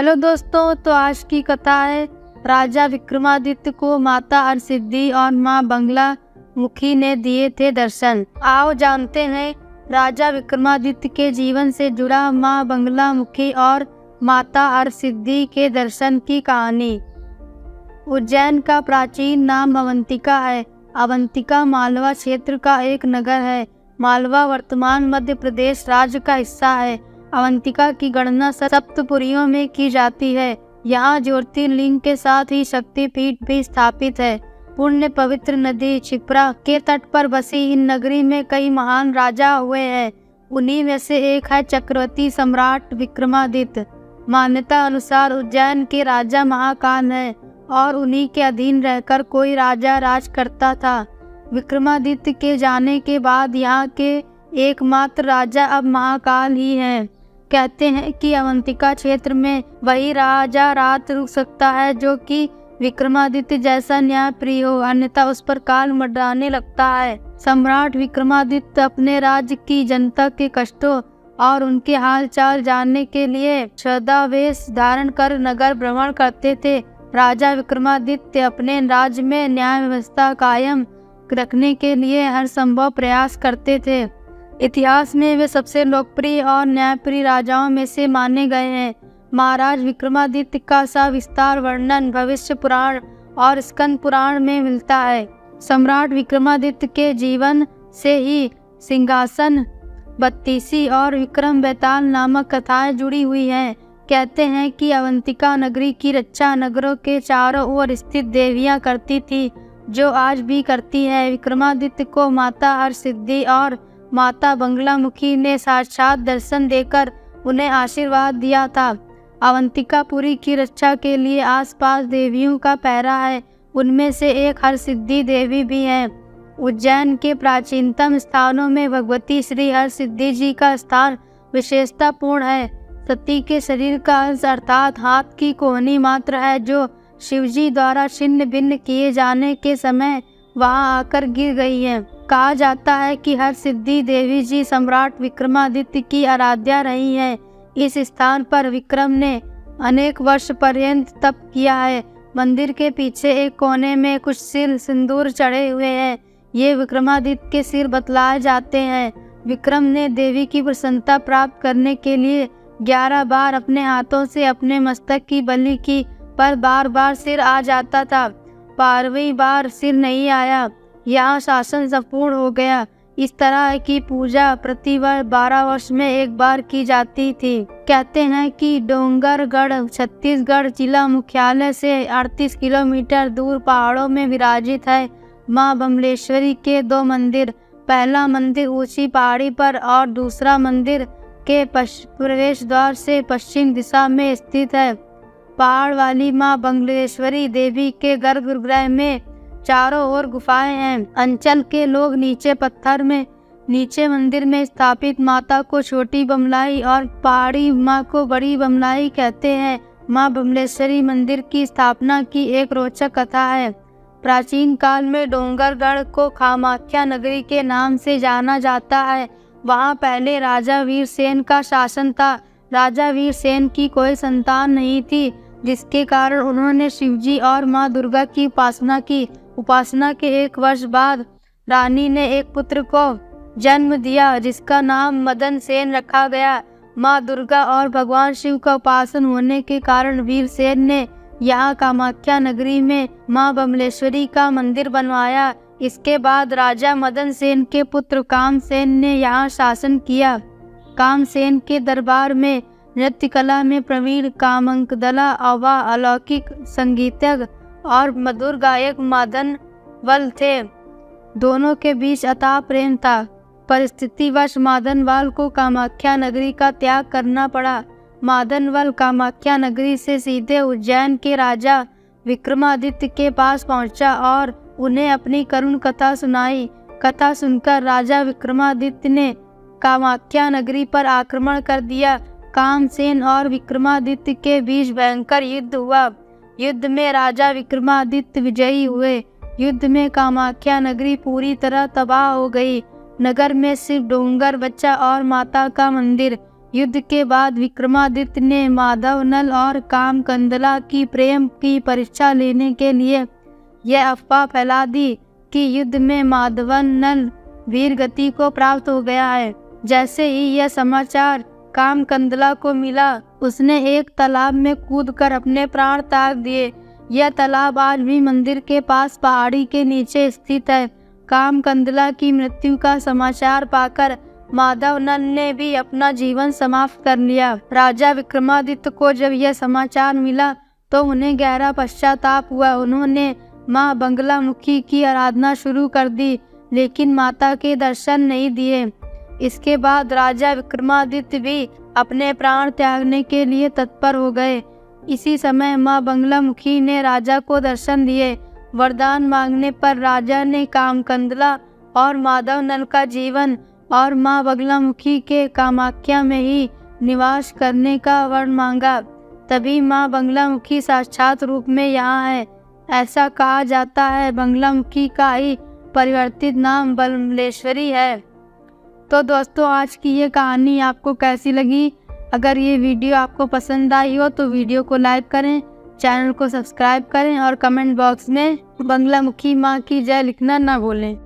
Hello दोस्तों, तो आज की कथा है राजा विक्रमादित्य को माता हरसिद्धि और माँ बंगला मुखी ने दिए थे दर्शन। आओ जानते हैं राजा विक्रमादित्य के जीवन से जुड़ा माँ बंगला मुखी और माता हरसिद्धि के दर्शन की कहानी। उज्जैन का प्राचीन नाम अवंतिका है। अवंतिका मालवा क्षेत्र का एक नगर है। मालवा वर्तमान मध्य प्रदेश राज्य का हिस्सा है। अवंतिका की गणना सप्तपुरियों में की जाती है। यहाँ ज्योतिर्लिंग के साथ ही शक्तिपीठ भी स्थापित है। पुण्य पवित्र नदी क्षिप्रा के तट पर बसी इन नगरी में कई महान राजा हुए हैं। उन्हीं में से एक है चक्रवर्ती सम्राट विक्रमादित्य। मान्यता अनुसार उज्जैन के राजा महाकाल हैं और उन्हीं के अधीन रहकर कोई राजा राज करता था। विक्रमादित्य के जाने के बाद यहाँ के एकमात्र राजा अब महाकाल ही हैं। कहते हैं कि अवंतिका क्षेत्र में वही राजा रात रुक सकता है जो कि विक्रमादित्य जैसा न्यायप्रिय हो, अन्यथा उस पर काल मंडराने लगता है। सम्राट विक्रमादित्य अपने राज्य की जनता के कष्टों और उनके हाल चाल जानने के लिए छद्मवेश धारण कर नगर भ्रमण करते थे। राजा विक्रमादित्य अपने राज्य में न्याय व्यवस्था कायम रखने के लिए हर संभव प्रयास करते थे। इतिहास में वे सबसे लोकप्रिय और न्यायप्रिय राजाओं में से माने गए हैं। महाराज विक्रमादित्य का सविस्तार वर्णन भविष्य पुराण और स्कंद पुराण में मिलता है। सम्राट विक्रमादित्य के जीवन से ही सिंहासन बत्तीसी और विक्रम बेताल नामक कथाएं जुड़ी हुई हैं। कहते हैं कि अवंतिका नगरी की रक्षा नगरों के चारों ओर स्थित देवियां करती थी, जो आज भी करती है। विक्रमादित्य को माता हरसिद्धि और माता बंगला मुखी ने साक्षात दर्शन देकर उन्हें आशीर्वाद दिया था। अवंतिकापुरी की रक्षा के लिए आसपास देवियों का पहरा है। उनमें से एक हरसिद्धि देवी भी है। उज्जैन के प्राचीनतम स्थानों में भगवती श्री हरसिद्धि जी का स्थान विशेषतापूर्ण है। सती के शरीर का अंश अर्थात हाथ की कोहनी मात्र है, जो शिवजी द्वारा छिन्न भिन्न किए जाने के समय वहां आकर गिर गई है। कहा जाता है कि हरसिद्धि देवी जी सम्राट विक्रमादित्य की आराध्या रही हैं। इस स्थान पर विक्रम ने अनेक वर्ष पर्यंत तप किया है। मंदिर के पीछे एक कोने में कुछ सिर सिंदूर चढ़े हुए हैं। ये विक्रमादित्य के सिर बतलाए जाते हैं। विक्रम ने देवी की प्रसन्नता प्राप्त करने के लिए 11 बार अपने हाथों से अपने मस्तक की बलि की, पर बार बार सिर आ जाता था। 12वीं बार सिर नहीं आया। यहाँ शासन संपूर्ण हो गया। इस तरह की पूजा प्रतिवर्ष 12 वर्ष में एक बार की जाती थी। कहते हैं कि डोंगरगढ़ छत्तीसगढ़ जिला मुख्यालय से 38 किलोमीटर दूर पहाड़ों में विराजित है। माँ बमलेश्वरी के 2 मंदिर, पहला मंदिर ऊंची पहाड़ी पर और दूसरा मंदिर के प्रवेश द्वार से पश्चिम दिशा में स्थित है। पहाड़ वाली माँ बंगलेश्वरी देवी के गर्भगृह में चारों ओर गुफाएं हैं। अंचल के लोग नीचे मंदिर में स्थापित माता को छोटी बमलाई और पहाड़ी माँ को बड़ी बमलाई कहते हैं। माँ बमलेश्वरी मंदिर की स्थापना की एक रोचक कथा है। प्राचीन काल में डोंगरगढ़ को कामाख्या नगरी के नाम से जाना जाता है। वहाँ पहले राजा वीरसेन का शासन था। राजा वीरसेन की कोई संतान नहीं थी, जिसके कारण उन्होंने शिवजी और माँ दुर्गा की उपासना की। उपासना के 1 वर्ष बाद रानी ने एक पुत्र को जन्म दिया, जिसका नाम मदन सेन रखा गया। माँ दुर्गा और भगवान शिव का उपासन होने के कारण वीरसेन ने यहाँ कामाख्या नगरी में माँ बमलेश्वरी का मंदिर बनवाया। इसके बाद राजा मदन सेन के पुत्र कामसेन ने यहाँ शासन किया। कामसेन के दरबार में नृत्य कला में प्रवीण कामंकदला अवा अलौकिक संगीतज्ञ और मधुर गायक मादनवल थे। दोनों के बीच अथाह प्रेम था। परिस्थितिवश मादनवाल को कामाख्या नगरी का त्याग करना पड़ा। मादनवल कामाख्या नगरी से सीधे उज्जैन के राजा विक्रमादित्य के पास पहुंचा और उन्हें अपनी करुण कथा सुनाई। कथा सुनकर राजा विक्रमादित्य ने कामाख्या नगरी पर आक्रमण कर दिया। कामसेन और विक्रमादित्य के बीच भयंकर युद्ध हुआ। युद्ध में राजा विक्रमादित्य विजयी हुए। युद्ध में कामाख्या नगरी पूरी तरह तबाह हो गई। नगर में सिर्फ डोंगर बचा और माता का मंदिर। युद्ध के बाद विक्रमादित्य ने माधव नल और कामकंदला की प्रेम की परीक्षा लेने के लिए यह अफवाह फैला दी कि युद्ध में माधवन नल वीर गति को प्राप्त हो गया है। जैसे ही यह समाचार कामकंदला को मिला, उसने एक तालाब में कूदकर अपने प्राण त्याग दिए। यह तालाब आज भी मंदिर के पास पहाड़ी के नीचे स्थित है। कामकंदला की मृत्यु का समाचार पाकर माधव नल ने भी अपना जीवन समाप्त कर लिया। राजा विक्रमादित्य को जब यह समाचार मिला तो उन्हें गहरा पश्चाताप हुआ। उन्होंने माँ बगलामुखी की आराधना शुरू कर दी, लेकिन माता के दर्शन नहीं दिए। इसके बाद राजा विक्रमादित्य भी अपने प्राण त्यागने के लिए तत्पर हो गए। इसी समय माँ बगलामुखी ने राजा को दर्शन दिए। वरदान मांगने पर राजा ने कामकंदला और माधव नल का जीवन और माँ बगलामुखी के कामाख्या में ही निवास करने का वर मांगा। तभी माँ बगलामुखी साक्षात रूप में यहाँ है। ऐसा कहा जाता है बगलामुखी का ही परिवर्तित नाम बमलेश्वरी है। तो दोस्तों, आज की ये कहानी आपको कैसी लगी? अगर ये वीडियो आपको पसंद आई हो तो वीडियो को लाइक करें, चैनल को सब्सक्राइब करें और कमेंट बॉक्स में बगलामुखी माँ की जय लिखना ना भूलें।